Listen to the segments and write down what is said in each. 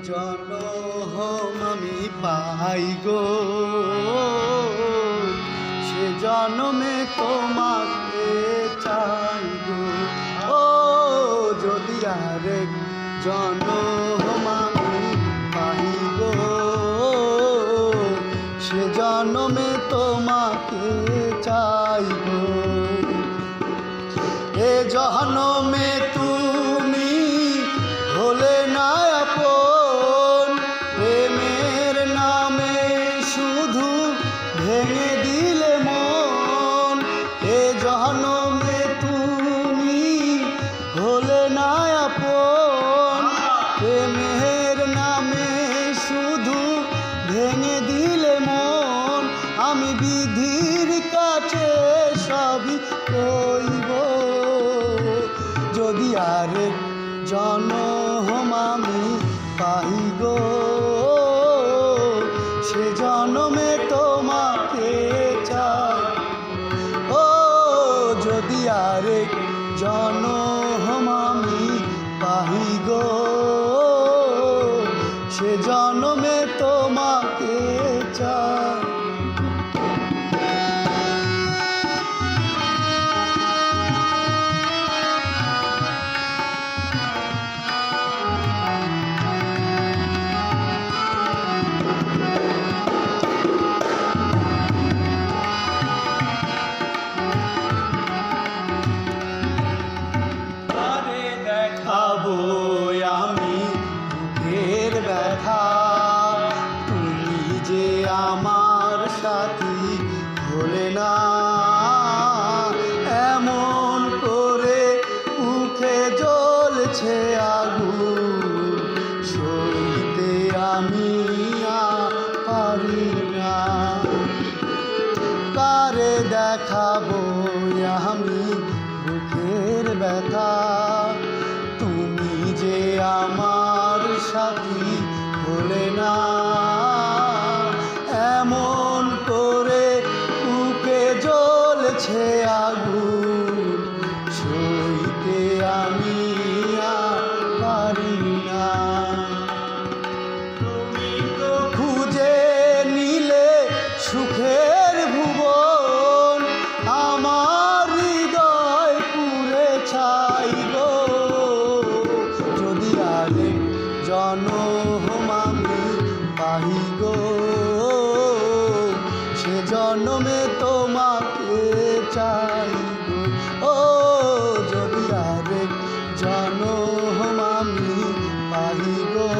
জনম আমি পাই গো, সে জনমে তোমাকে চাই গো। ও যদি আরেক জনম আমি পাই গো, সে জনমে তোমাকে চাই গো। এ জনমে তুমি হলে না আপন, প্রেমের নামে শুধু ভেঙে দিলে মন। এ জনমে তুমি হলে না আপন, প্রেমের নামে শুধু ভেঙে দিলে মন। আমি বিধির কাছে সবই কইব, যদি আরেক জনম আমি পাই গো, সে জনমে তোমাকে চাই। ও যদি আরেক জনম আমি পাই গো, সে জনমে তোমাকে চাই। দেখাবো আমি বুকের ব্যথা, তুমি যে আমার সাথী হলে না। এমন করে মুখে জ্বলছে আগুন, সইতে আমি আর পারি না। কারে দেখাবো আমি বুকের ব্যথা, তুমি যে আমার সাথী হলে না। এমন করে বুকে জ্বলছে আগুন, সইতে আমি আর পারি না। তুমি তো খুঁজে নিলে সুখের ভুবন, আমার হৃদয় পুড়ে ছাই গো। যদি আরেক জনম আমি পাই গো, সে জনমে তোমাকে চাই গো। ও যদি আরেক জনম আমি পাই গো,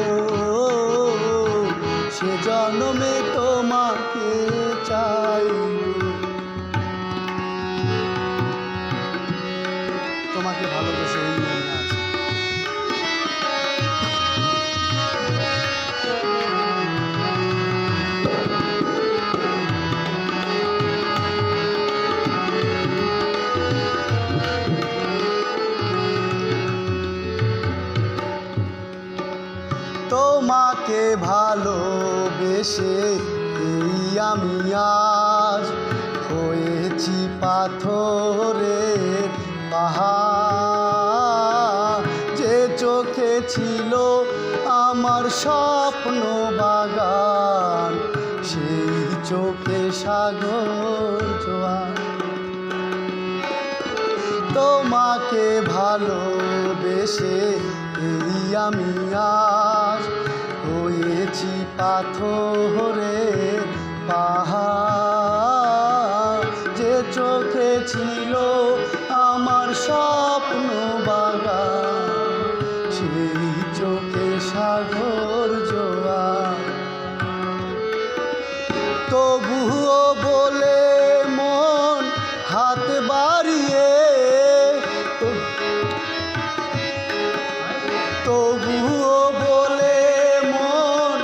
সে জনমে তোমাকে চাই। তোমাকে ভালোবেসে এই মনে আছে। তোমাকে ভালোবেসে এই আমি আজ হয়েছি পাথরের পাহাড়। যে চোখে ছিল আমার স্বপ্ন বাগান, সেই চোখে সাগর জোয়ার। তোমাকে ভালোবেসে এই আমি আজ হয়েছি পাথরের পাহাড়। যে চোখে ছিল আমার স্বপ্ন বাগান, সেই চোখে সাগর জোয়ার। তবুও বলে মন হাত বাড়িয়ে, তবুও বলে মন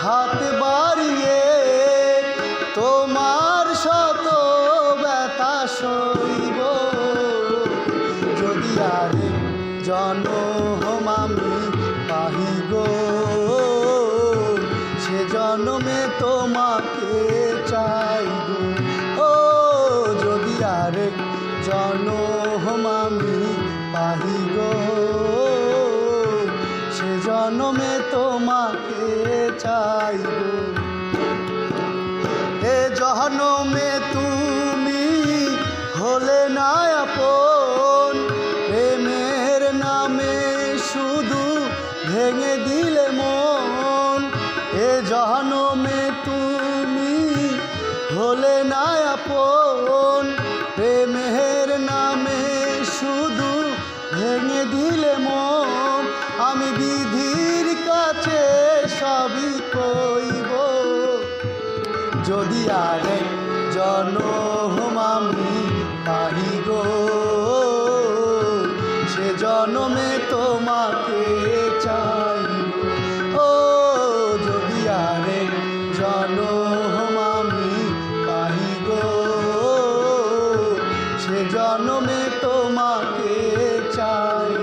হাত বাড়িয়ে, তোমার শত ব্যথা সইব। যদি আরেক জনম আমি পাই গো, সে জনমে তোমাকে চাই গো। ও যদি আরেক জনম আমি পাই গো, সে জন জনমে তোমাকে চাইব। এ জনমে তুমি হলে না আপন, প্রেমের নামে শুধু ভেঙে দিলে মন। এ জনমে তুমি হলে না আপন, প্রেমের নামে শুধু ভেঙে দিলে মন। আমি বিধির কাছে সবই কইব, যদি আরেক জনম আমি পাই গো, সে জনমে তোমাকে চাইব। ও যদি আরেক জনম আমি পাই গো, সে জনমে তোমাকে চাইব।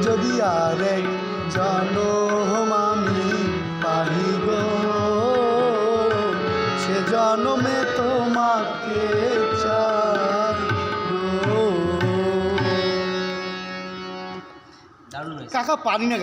যদি আরেক জনম আমি পাই গো, সে জনমে তোমাকে চাইব। দারুণ হয়েছে। কাকা পারি না।